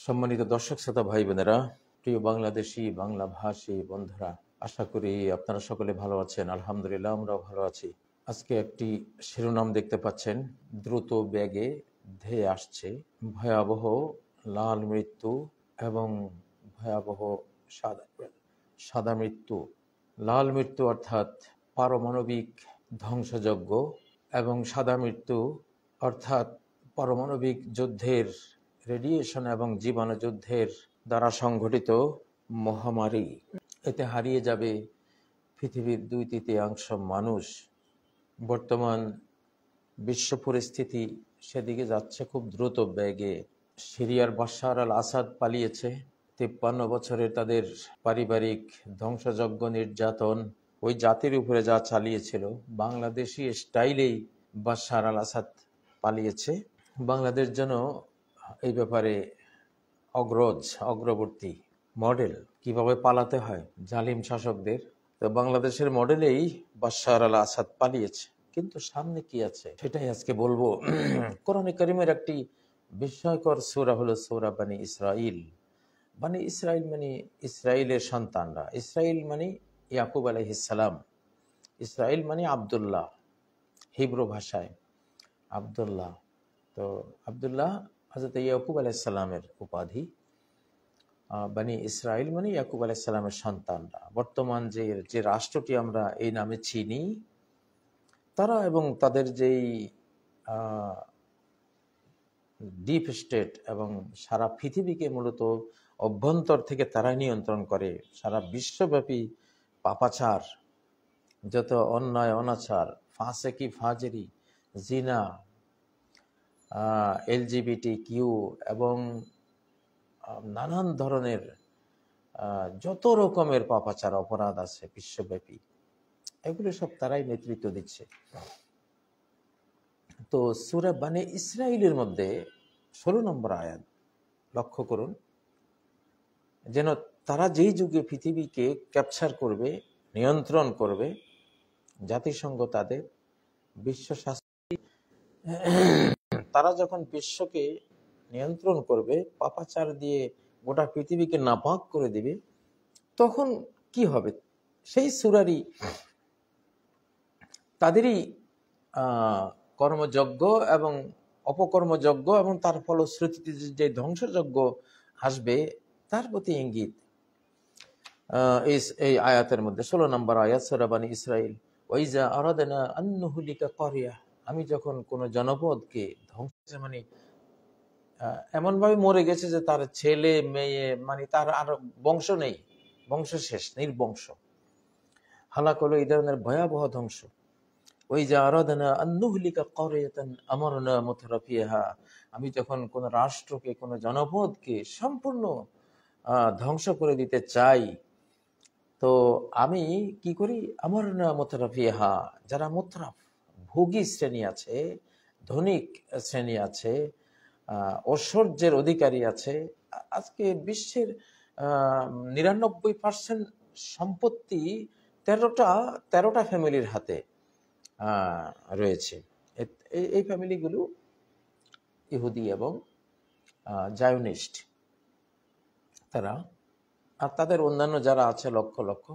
সম্মানিত দর্শক শ্রোতা ভাই বোনেরা, প্রিয় বাংলাদেশি বাংলা ভাষী বন্ধুরা, আশা করি আপনারা সকলে ভালো আছেন। আলহামদুলিল্লাহ, আমরাও ভালো আছি। আজকে একটি শিরোনাম দেখতে পাচ্ছেন, দ্রুত বেগে ধেয়ে আসছে ভয়াবহ লাল মৃত্যু এবং ভয়াবহ সাদা সাদা মৃত্যু। লাল মৃত্যু অর্থাৎ পারমাণবিক ধ্বংসযজ্ঞ এবং সাদা মৃত্যু অর্থাৎ পারমাণবিক যুদ্ধের রেডিয়েশন এবং জীবাণু যুদ্ধের দ্বারা সংঘটিত মহামারী। এতে হারিয়ে যাবে পৃথিবীর 2/3 মানুষ। বর্তমান বিশ্ব পরিস্থিতি সেদিকে যাচ্ছে খুব দ্রুত বেগে। সিরিয়ার বাশার আল আসাদ পালিয়েছে। 53 বছরের তাদের পারিবারিক ধ্বংসযজ্ঞ নির্যাতন ওই জাতির উপরে যা চালিয়েছিল, বাংলাদেশি স্টাইলেই বাশার আল আসাদ পালিয়েছে। বাংলাদেশ যেন এই ব্যাপারে অগ্রবর্তী মডেল, কিভাবে পালাতে হয় জালিম শাসকদের। তো বাংলাদেশের মডেলেই বাশার আল আসাদ পালিয়েছে, কিন্তু সামনে কি আছে সেটাই আজকে বলবো। কোরআনে কারিমের একটি বিস্ময়কর সূরা হলো সূরা বনী ইসরাইল। বনী ইসরাইল মানে ইসরাইলের সন্তানরা। ইসরাইল মানে ইয়াকুব আলাইহিস সালাম। ইসরাইল মানে আব্দুল্লাহ, হিব্রু ভাষায় আব্দুল্লাহ। তো আব্দুল্লাহ হযরত ইয়াকুব আলাইহিস সালামের উপাধি। বনী ইসরাইল মানে ইয়াকুব আলাইহিস সালামের সন্তানরা। বর্তমান যে রাষ্ট্রটি আমরা এই নামে চিনি, তারা এবং তাদের যেই ডিপ স্টেট এবং সারা পৃথিবীকে মূলত অভ্যন্তর থেকে তারাই নিয়ন্ত্রণ করে। সারা বিশ্বব্যাপী পাপাচার, যত অন্যায় অনাচার, ফাসেকি ফাজেরি, জিনা, LGBTQ এবং নানান ধরনের যত রকমের পাপাচার অপরাধ আছে বিশ্বব্যাপী, এগুলো সব তারাই নেতৃত্ব দিচ্ছে। তো সূরা বনী ইসরাইলের মধ্যে 16 নম্বর আয়াত লক্ষ্য করুন, যেন তারা যেই যুগে পৃথিবীকে ক্যাপচার করবে, নিয়ন্ত্রণ করবে, জাতিসংঘ তাদের বিশ্ব স্বাস্থ্য, তারা যখন বিশ্বকে নিয়ন্ত্রণ করবে, পাপাচার দিয়ে গোটা পৃথিবীকে নাপাক করে দিবে, তখন কি হবে? সেই সূরারই তাদেরই কর্মযজ্ঞ এবং অপকর্মযজ্ঞ এবং তার ফলশ্রুতিতে যে ধ্বংসযজ্ঞ আসবে তার প্রতি ইঙ্গিত এই আয়াতের মধ্যে। 16 নম্বর আয়াত সূরা বনী ইসরাইল। ওয়াইজা আরাদনা আন নুহলিকা ক্বরিয়া, আমি যখন কোন জনপদকে ধ্বংস, মানে এমন ভাবে মরে গেছে যে তার ছেলে মেয়ে, মানে তার আর বংশ নেই, বংশ শেষ, নির্বংশ, হালাক হলো এই ধরনের ভয়াবহ ধ্বংস। ওয়াইজা আরাদনা আন নুহলিকা ক্বরিয়াতান আমারনা মুতরাফিহা, আমি যখন কোন রাষ্ট্রকে, কোন জনপদকে সম্পূর্ণ ধ্বংস করে দিতে চাই, তো আমি কি করি? আমার না মুতরাফিহা, যারা মুতরাফ, ভোগী শ্রেণী আছে, ধনিক শ্রেণী আছে, ঐশ্বর্যের অধিকারী আছে। আজকে বিশ্বের 99% সম্পত্তি 13টা ফ্যামিলির হাতে রয়েছে। এই ফ্যামিলিগুলো ইহুদি এবং জায়নিস্ট, তারা আর তাদের অন্যান্য যারা আছে লক্ষ লক্ষ,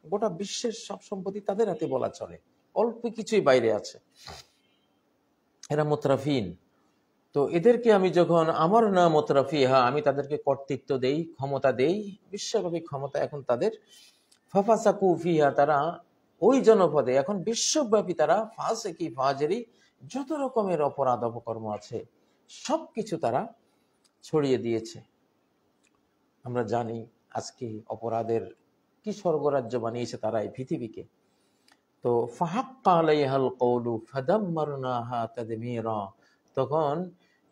গোটা বিশ্বের সব সম্পত্তি তাদের হাতে বলা চলে, অল্প কিছুই বাইরে আছে। এরা মুতরাফিন। তো এদেরকে আমি যখন আমার না মুতরাফিহা, আমি তাদেরকে কর্তৃত্ব দেই, ক্ষমতা দেই, বিশ্বব্যাপী ক্ষমতা এখন তাদের। ফাফাসাকু ফিহা, তারা ওই জনপদে এখন বিশ্বব্যাপী তারা ফাসেকি ফাজেরি, যত রকমের অপরাধ অপকর্ম আছে সবকিছু তারা ছড়িয়ে দিয়েছে। আমরা জানি আজকে অপরাধের কি স্বর্গরাজ্য বানিয়েছে তারা এই পৃথিবীকে। তো ফাহাক্কা আলাইহাল কওলু ফাদাম্মারনাহা তাদমীরা, তখন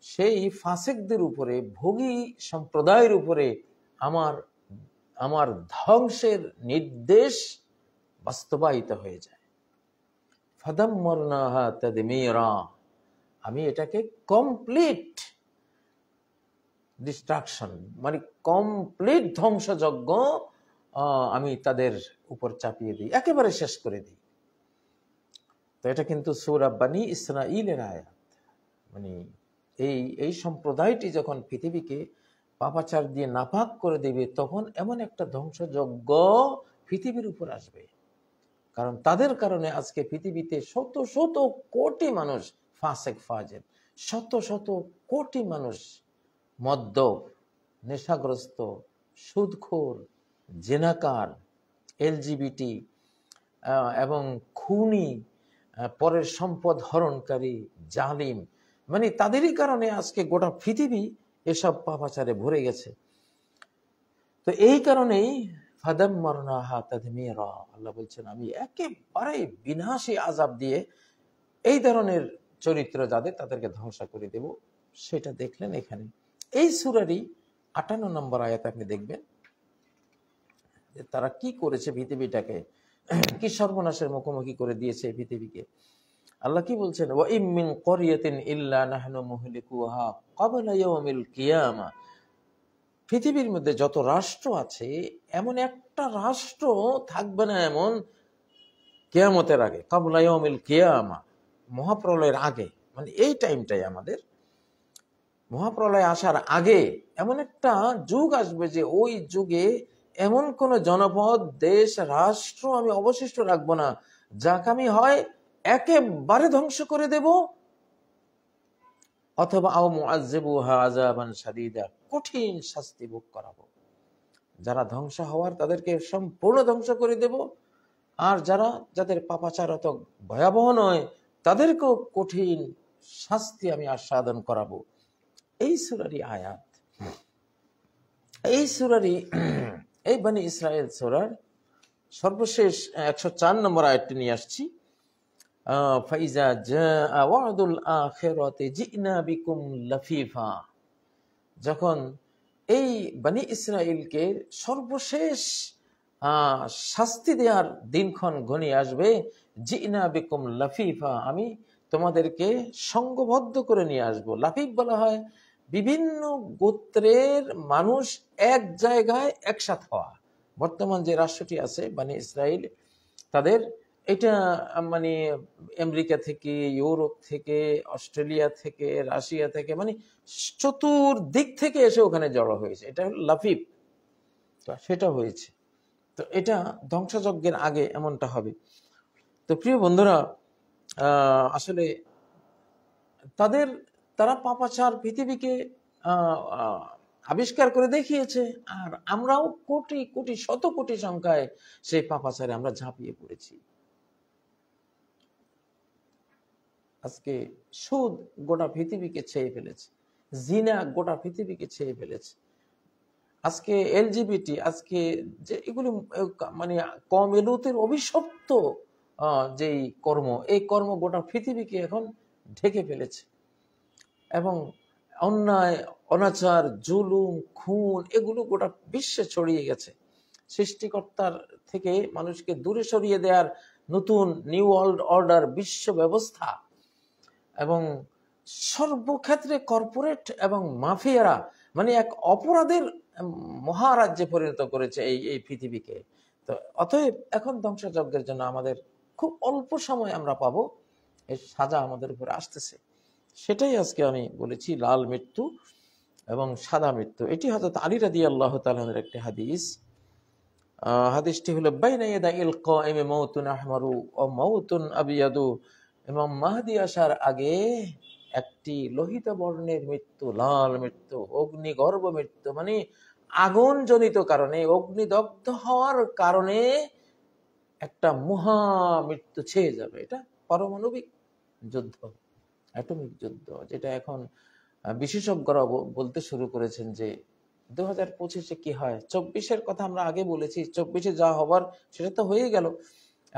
সেই ফাসিকদের উপরে, ভোগী সম্প্রদায়ের উপরে আমার ধ্বংসের নির্দেশ বাস্তবায়িত হয়ে যায়। ফাদাম্মারনাহা তাদমীরা, আমি এটাকে কমপ্লিট ডিস্ট্রাকশন, মানে কমপ্লিট ধ্বংসযজ্ঞ আমি তাদের উপর চাপিয়ে দিই, একেবারে শেষ করে দিই। তো এটা কিন্তু সূরা বনী ইসরাইলের আয়াত। মানে এই সম্প্রদায়টি যখন পৃথিবীকে পাপাচার দিয়ে নাপাক করে দেবে, তখন এমন একটা ধ্বংসযজ্ঞ পৃথিবীর উপর আসবে। কারণ তাদের কারণে আজকে পৃথিবীতে শত শত কোটি মানুষ ফাসেক ফাজের, শত শত কোটি মানুষ মদ্যপ, নেশাগ্রস্ত, সুদখোর, জেনাকার, এলজিবিটি এবং খুনি, পরের সম্পদ হরণকারী, জালিম, মানে তাদেরই কারণে আজকে গোটা পৃথিবী এসব পাপাচারে ভরে গেছে। তো এই কারণেই ফাদাম্মারনাহা তাদমীরা, আল্লাহ বলছেন আমি একেবারে বিনাশী আযাব দিয়ে এই ধরনের চরিত্র যাদের, তাদেরকে ধ্বংস করে দেব। সেটা দেখলেন এখানে এই সূরারই ৫৮ নম্বর আয়াত আপনি দেখবেন যে তারা কি করেছে, পৃথিবীটাকে কি সর্বনাশের মুখোমুখি করে দিয়েছে এই পৃথিবীকে। আল্লাহ কি বলছেন, ওয়া ইম মিন ক্বরিয়াতিন ইল্লা নাহনু মুহলিকুহা ক্বাবলা ইয়াউমিল কিয়ামা। পৃথিবীর মধ্যে যত রাষ্ট্র আছে, এমন একটা রাষ্ট্র থাকবে না এমন কিয়ামতের আগে, ক্বাবলা ইয়াউমিল কিয়ামা, মহাপ্রলয়ের আগে, মানে এই টাইমটাই আমাদের মহাপ্রলয় আসার আগে এমন একটা যুগ আসবে যে ওই যুগে এমন কোন জনপদ, দেশ, রাষ্ট্র আমি অবশিষ্ট রাখবো না, যাকে আমি হয় একেবারে ধ্বংস করে দেব, অথবা আও মুআযযিবুহা আযাবান শাদীদা, কঠিন শাস্তি ভোগ করাবো। যারা ধ্বংস হওয়ার তাদেরকে সম্পূর্ণ ধ্বংস করে দেব, আর যাদের পাপাচার অত ভয়াবহ নয় তাদেরকেও কঠিন শাস্তি আমি আস্বাদন করাবো। এই সূরারই আয়াত, এই সূরারই এই বনী ইসরাইল সূরার সর্বশেষ ১০৪ নম্বর আয়াতটি নিয়ে আসছি। ফাইজা জাআ ওয়াদুল আখিরাতি জিনা বিকুম লাফিফা, যখন এই বনী ইসরাইলকে সর্বশেষ শাস্তি দেওয়ার দিনক্ষণ ঘনিয়ে আসবে, জিনা বিকুম লাফিফা, আমি তোমাদেরকে সংঘবদ্ধ করে নিয়ে আসব। লাফিফ বলা হয় বিভিন্ন গোত্রের মানুষ এক জায়গায় একসাথ হওয়া। বর্তমান যে রাষ্ট্রটি আছে বনী ইসরাইল, তাদের এটা মানে আমেরিকা থেকে, ইউরোপ থেকে, অস্ট্রেলিয়া থেকে, রাশিয়া থেকে, মানে চতুর্দিক থেকে এসে ওখানে জড়ো হয়েছে, এটা হলো লাফিফ। সেটা হয়েছে, তো এটা ধ্বংসযজ্ঞের আগে এমনটা হবে। তো প্রিয় বন্ধুরা, আসলে তারা পাপাচার পৃথিবীকে আবিষ্কার করে দেখিয়েছে, আর আমরাও কোটি কোটি শত কোটি সংখ্যায় সেই পাপাচারে আমরা ঝাঁপিয়ে পড়েছি। আজকে সুদ গোটা পৃথিবীকে ছেয়ে ফেলেছে, জিনা গোটা পৃথিবীকে ছেয়ে ফেলেছে, আজকে এলজিবিটি, আজকে যে এগুলি মানে কমেলুতের অভিশপ্ত যেই কর্ম, এই কর্ম গোটা পৃথিবীকে এখন ঢেকে ফেলেছে, এবং অন্যায়, অনাচার, জুলুম, খুন এগুলো গোটা বিশ্বে ছড়িয়ে গেছে। সৃষ্টিকর্তার থেকে মানুষকে দূরে সরিয়ে দেওয়ার নতুন নিউ ওয়ার্ল্ড অর্ডার, বিশ্ব ব্যবস্থা, এবং সর্বক্ষেত্রে কর্পোরেট এবং মাফিয়ারা মানে এক অপরাধের মহারাজ্যে পরিণত করেছে এই পৃথিবীকে। তো অতএব এখন ধ্বংসযজ্ঞের জন্য আমাদের খুব অল্প সময় আমরা পাবো, এর সাজা আমাদের উপরে আসতেছে। সেটাই আজকে আমি বলেছি, লাল মৃত্যু এবং সাদা মৃত্যু। এটি হযরত আলী রাদিয়াল্লাহু তাআলা আনহুর একটি হাদিস। হাদিসটি হলো বাইনা ইয়াদাইল কাইমি মাউতুন আহমারু ওয়া মাউতুন আবিয়াদু, ইমাম মাহদী আসার আগে একটি লোহিত বর্ণের মৃত্যু, লাল মৃত্যু, অগ্নিগর্ভ মৃত্যু, মানে আগুন জনিত কারণে, অগ্নিদগ্ধ হওয়ার কারণে একটা মহা মৃত্যু ছেয়ে যাবে। এটা পারমাণবিক যুদ্ধ, অ্যাটমিক যুদ্ধ, যেটা এখন বিশেষজ্ঞরা বলতে শুরু করেছেন যে 2025-এ কি হয়। 24-এর কথা আমরা আগে বলেছি, 24-এ যা হবার সেটা তো হয়ে গেল,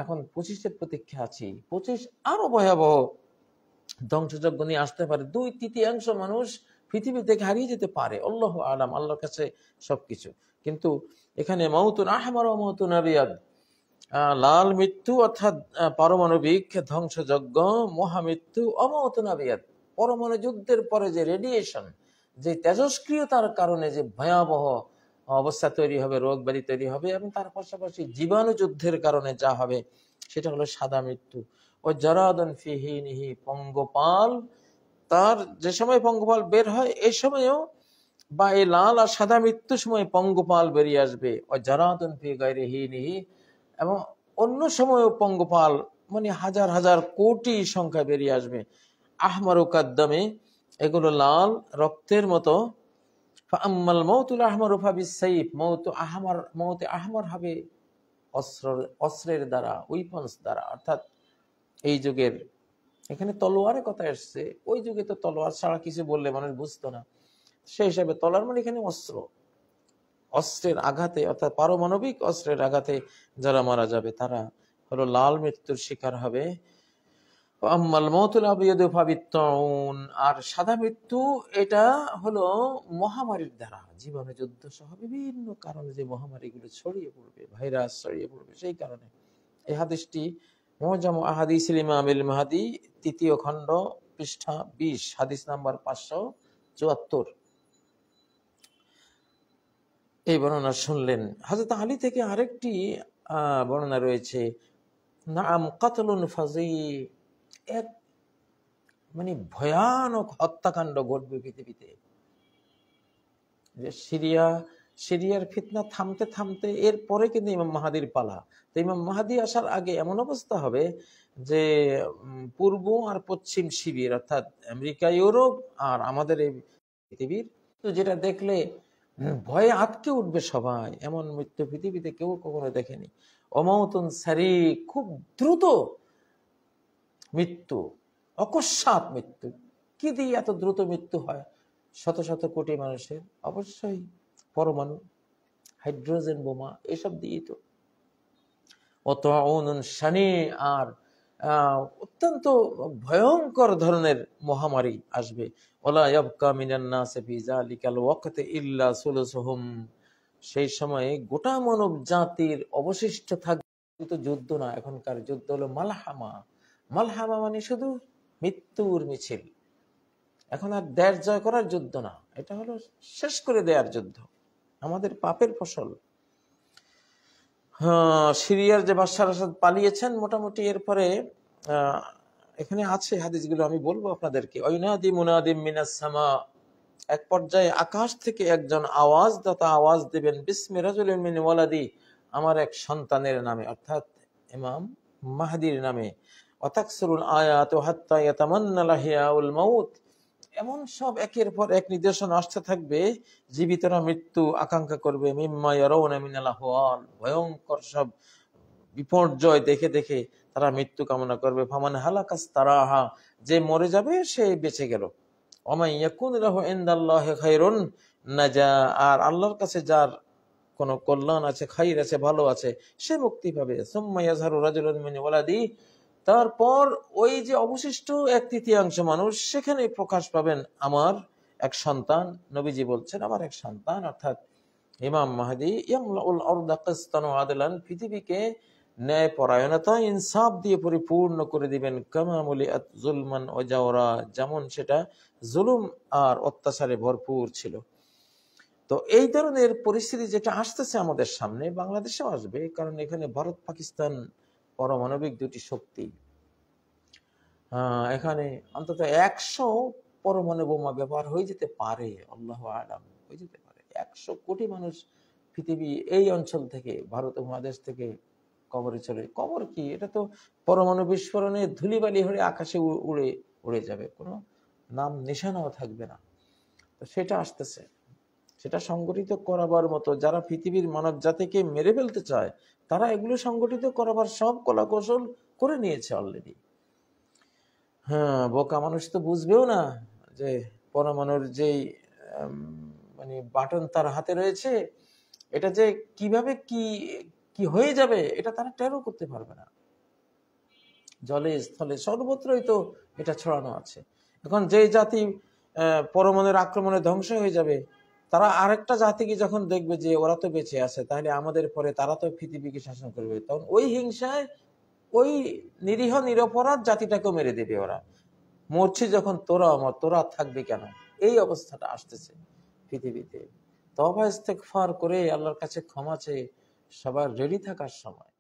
এখন 25-এর প্রতীক্ষা আছি। 25 আরো ভয়াবহ ধ্বংসযজ্ঞ নিয়ে আসতে পারে, 2/3 মানুষ পৃথিবী থেকে হারিয়ে যেতে পারে, আল্লাহু আলাম, আল্লাহর কাছে সবকিছু। কিন্তু এখানে মাউতুন আহমার ওয়া মাউতুন আবিয়াদ, লাল মৃত্যু অর্থাৎ পারমাণবিক ধ্বংসযজ্ঞ, মহামৃত্যু, অমাউতুন আবিয়াদ, পরমাণু যুদ্ধের পরে যে রেডিয়েশন, যে তেজস্ক্রিয়তার কারণে যে ভয়াবহ অবস্থা তৈরি হবে, রোগ ব্যাধি তৈরি হবে, এবং তার পাশাপাশি জীবাণু যুদ্ধের কারণে যা হবে সেটা হলো সাদা মৃত্যু। ও জারাদুন ফি হিনিহি, পঙ্গপাল, তার যে সময় পঙ্গপাল বের হয় এই সময়েও বা এই লাল আর সাদা মৃত্যুর সময় পঙ্গপাল বেরিয়ে আসবে, ও জারাতুন ফি গায়রি হিনিহি, এবং অন্য সময়ও পঙ্গপাল মানে হাজার হাজার কোটি সংখ্যা বেরিয়ে আসবে। আহমারু কাদ্দামে, এগুলো লাল রক্তের মতো। ফাআম্মাল মাউতুল আহমারু ফাবিস-সাইফ, মওতে আহমার হবে অস্ত্রের দ্বারা, উইপন্স দ্বারা, অর্থাৎ এই যুগের, এখানে তলোয়ারের কথা এসছে, ওই যুগে তো তলোয়ার ছাড়া কিছু বললে মানুষ বুঝতো না, সেই হিসাবে তলোয়ার মানে এখানে অস্ত্র, অস্ত্রের আঘাতে অর্থাৎ পারমাণবিক অস্ত্রের আঘাতে যারা মারা যাবে তারা হলো লাল মৃত্যুর শিকার হবে। আম্মাল মাউতুল আবিয়াদু ফাবিত-তাউন, আর সাদা মৃত্যু এটা হলো মহামারীর দ্বারা, জীবনে যুদ্ধ সহ বিভিন্ন কারণে যে মহামারীগুলো ছড়িয়ে পড়বে, ভাইরাস ছড়িয়ে পড়বে, সেই কারণে। এই হাদিসটি মুআজাম আহাদিসিল ইমাম আল মাহদি, ৩য় খণ্ড, পৃষ্ঠা ২০, হাদিস নাম্বার ৫৭৪। এই বর্ণনা শুনলেন। হযরত আলী থেকে আরেকটি বর্ণনা রয়েছে, নাম কাতলুন ফাজি, এক মানে ভয়ানক হত্যাকাণ্ড ঘটবে পৃথিবীতে। যে সিরিয়ার ফিতনা থামতে থামতে এরপরে কিন্তু ইমাম মাহাদির পালা। তো ইমাম মাহাদি আসার আগে এমন অবস্থা হবে যে পূর্ব আর পশ্চিম শিবির, অর্থাৎ আমেরিকা, ইউরোপ আর আমাদের এই পৃথিবীর, তো যেটা দেখলে ভয়ে আটকে উঠবে সবাই, এমন মৃত্যু পৃথিবীতে কেউ কখনো দেখেনি। অমাউতুন সারি, খুব দ্রুত মৃত্যু, অকস্মাৎ মৃত্যু। কি দিয়ে এত দ্রুত মৃত্যু হয় শত শত কোটি মানুষের? অবশ্যই পরমাণু, হাইড্রোজেন বোমা, এসব দিয়েই তো। অতউনুন শানি, আর অত্যন্ত ভয়ঙ্কর ধরনের মহামারী আসবে। ওয়ালা ইয়াবকা মিনান নাসি ফি যালিকাল ওয়াক্তি ইল্লা সুলুসুহুম, সেই সময়ে গোটা মানব জাতির অবশিষ্ট থাকবে তো যুদ্ধ না, এখনকার যুদ্ধ হলো মালহামা। মালহামা মানে শুধু মৃত্যুর মিছিল। এখন আর দেশ জয় করার যুদ্ধ না, এটা হলো শেষ করে দেওয়ার যুদ্ধ, আমাদের পাপের ফসল। সিরিয়ার যে বাশার আসাদ পালিয়েছেন মোটামুটি, এরপরে এখানে আছে হাদিসগুলো, আমি বলবো আপনাদেরকে। ওয়াইনাদি মুনাদিম মিনাস সামা, এক পর্যায়ে আকাশ থেকে একজন আওয়াজদাতা আওয়াজ দেবেন, বিসমি রাজুলিন মিন ওয়ালাদি, আমার এক সন্তানের নামে, অর্থাৎ ইমাম মাহদির নামে। ওয়াতাকসুরুল আয়াতু হাত্তা ইয়াতামান্না লাহিয়াউল মাউত, এমন সব একের পর এক নিদর্শন আসতে থাকবে, জীবিতরা মৃত্যু আকাঙ্ক্ষা করবে। মিম্মা ইয়ারাউনা মিনাল আহওয়াল, ভয়ঙ্কর সব বিপর্যয় দেখে দেখে তারা মৃত্যু কামনা করবে। ফামান হালাকাস তারাহা, যে মরে যাবে সে বেঁচে গেল। ওমা ইয়াকুন লাহু ইনদাল্লাহি খায়রুন নাজা, আর আল্লাহর কাছে যার কোন কল্যাণ আছে, খাইর আছে, ভালো আছে, সে মুক্তি পাবে। সুম্মা ইয়াজহারু রাজুলুন মিন ওয়ালাদি, তারপর ওই যে অবশিষ্ট 1/3 মানুষ, সেখানে প্রকাশ পাবেন আমার এক সন্তান। নবীজি বলছেন আমার এক সন্তান, অর্থাৎ ইমাম মাহদি। ইয়ামলাউল আরদা কিসতান ওয়া আদলান, পৃথিবীকে ন্যায় পরায়ণতা, ইনসাফ দিয়ে পরিপূর্ণ করে দিবেন। কামা মুলিআত যুলমান ওয়া জাওরা, যেমন সেটা জুলুম আর অত্যাচারে ভরপুর ছিল। তো এই ধরনের পরিস্থিতি যেটা আসতেছে আমাদের সামনে, বাংলাদেশেও আসবে, কারণ এখানে ভারত পাকিস্তান পারমাণবিক দুটি শক্তি, এখানে অন্তত 100 পরমাণু বোমা ব্যবহার হয়ে যেতে পারে, আল্লাহু আলাম, হয়ে যেতে পারে। 100 কোটি মানুষ পৃথিবী এই অঞ্চল থেকে, ভারত উপমহাদেশ থেকে কবরে চলে, কবর কি, এটা তো পরমাণু বিস্ফোরণে ধুলিবালি হয়ে আকাশে উড়ে উড়ে যাবে, কোনো নাম নিশানাও থাকবে না। তো সেটা আসতেছে, সেটা সংগঠিত করাবার মতো যারা পৃথিবীর মানব জাতিকে মেরে ফেলতে চায়, তারা এগুলো সংগঠিত করাবার সব কলা কৌশল করে নিয়েছে অলরেডি। বোকা মানুষ তো বুঝবেও না যে পরমাণুর যেই মানে বাটন তার হাতে রয়েছে, এটা যে কিভাবে কি কি হয়ে যাবে এটা তারা টেরও করতে পারবে না। জলে স্থলে সর্বত্রই তো এটা ছড়ানো আছে। এখন যে জাতি পরমাণুর আক্রমণে ধ্বংস হয়ে যাবে, তারা আরেকটা জাতিকে যখন দেখবে যে ওরা তো বেঁচে আছে, তাহলে আমাদের পরে তারা তো পৃথিবীকে শাসন করবে, তখন ওই হিংসায় ওই নিরীহ নিরপরাধ জাতিটাকেও মেরে দেবে। ওরা মরছে যখন, তোরা আমার, তোরা থাকবে কেন? এই অবস্থাটা আসতেছে পৃথিবীতে। তওবা ইস্তেগফার করে আল্লাহর কাছে ক্ষমা চেয়ে সবার রেডি থাকার সময়।